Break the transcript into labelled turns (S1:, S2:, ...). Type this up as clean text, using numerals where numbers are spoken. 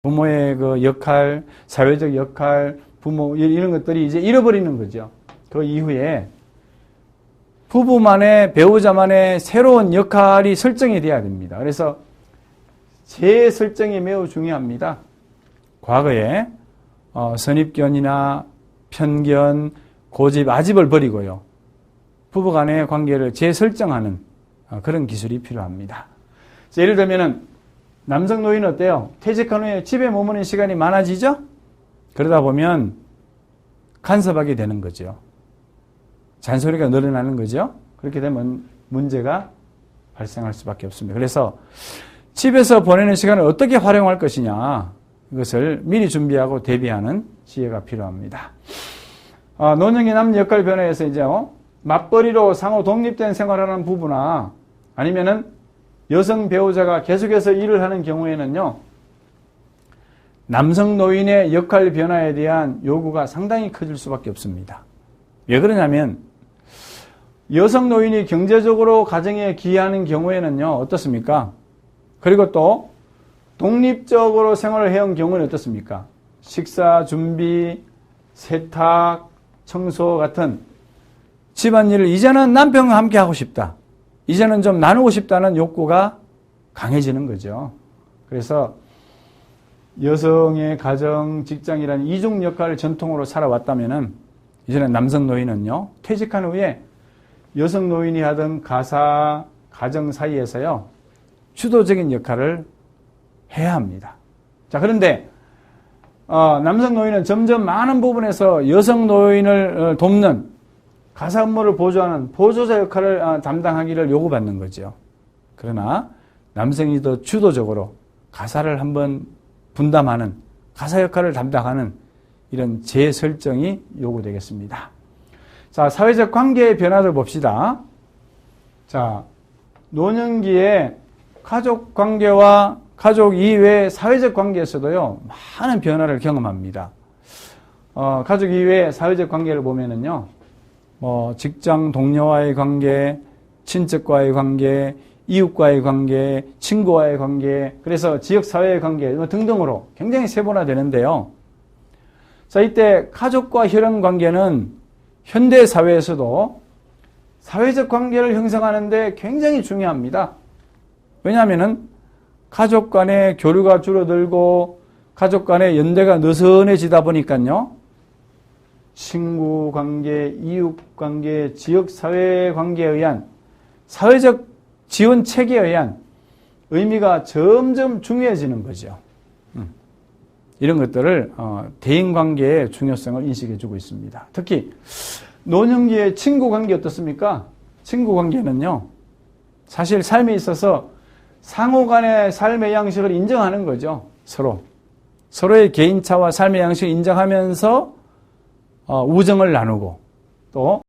S1: 부모의 그 역할, 사회적 역할, 부모 이런 것들이 이제 잃어버리는 거죠. 그 이후에 부부만의, 배우자만의 새로운 역할이 설정이 돼야 됩니다. 그래서 재설정이 매우 중요합니다. 과거에 선입견이나 편견, 고집, 아집을 버리고요. 부부간의 관계를 재설정하는 그런 기술이 필요합니다. 예를 들면은 남성 노인은 어때요? 퇴직한 후에 집에 머무는 시간이 많아지죠? 그러다 보면 간섭하게 되는 거죠. 잔소리가 늘어나는 거죠. 그렇게 되면 문제가 발생할 수밖에 없습니다. 그래서 집에서 보내는 시간을 어떻게 활용할 것이냐, 이것을 미리 준비하고 대비하는 지혜가 필요합니다. 노년기 남 역할 변화에서 이제 맞벌이로 상호 독립된 생활하는 부부나 아니면은 여성 배우자가 계속해서 일을 하는 경우에는요, 남성 노인의 역할 변화에 대한 요구가 상당히 커질 수밖에 없습니다. 왜 그러냐면 여성 노인이 경제적으로 가정에 기여하는 경우에는요, 어떻습니까? 그리고 또 독립적으로 생활을 해온 경우는 어떻습니까? 식사 준비, 세탁, 청소 같은 집안일을 이제는 남편과 함께 하고 싶다, 이제는 좀 나누고 싶다는 욕구가 강해지는 거죠. 그래서 여성의 가정, 직장이라는 이중 역할을 전통으로 살아왔다면은 이제는 남성 노인은요, 퇴직한 후에 여성 노인이 하던 가사, 가정 사이에서요, 주도적인 역할을 해야 합니다. 자, 그런데 남성 노인은 점점 많은 부분에서 여성 노인을 돕는 가사 업무를 보조하는 보조자 역할을 담당하기를 요구받는 거죠. 그러나 남성이 더 주도적으로 가사를 한번 분담하는, 가사 역할을 담당하는 이런 재설정이 요구되겠습니다. 자, 사회적 관계의 변화를 봅시다. 자, 노년기에 가족 관계와 가족 이외의 사회적 관계에서도요, 많은 변화를 경험합니다. 가족 이외의 사회적 관계를 보면은요, 직장 동료와의 관계, 친척과의 관계, 이웃과의 관계, 친구와의 관계, 그래서 지역사회의 관계 등등으로 굉장히 세분화되는데요. 자, 이때 가족과 혈연 관계는 현대사회에서도 사회적 관계를 형성하는 데 굉장히 중요합니다. 왜냐하면은 가족 간의 교류가 줄어들고 가족 간의 연대가 느슨해지다 보니까요, 친구 관계, 이웃 관계, 지역사회 관계에 의한 사회적 지원 체계에 의한 의미가 점점 중요해지는 거죠. 이런 것들을 대인관계의 중요성을 인식해주고 있습니다. 특히 노년기의 친구관계 어떻습니까? 친구관계는요, 사실 삶에 있어서 상호 간의 삶의 양식을 인정하는 거죠. 서로의 개인차와 삶의 양식을 인정하면서 우정을 나누고 또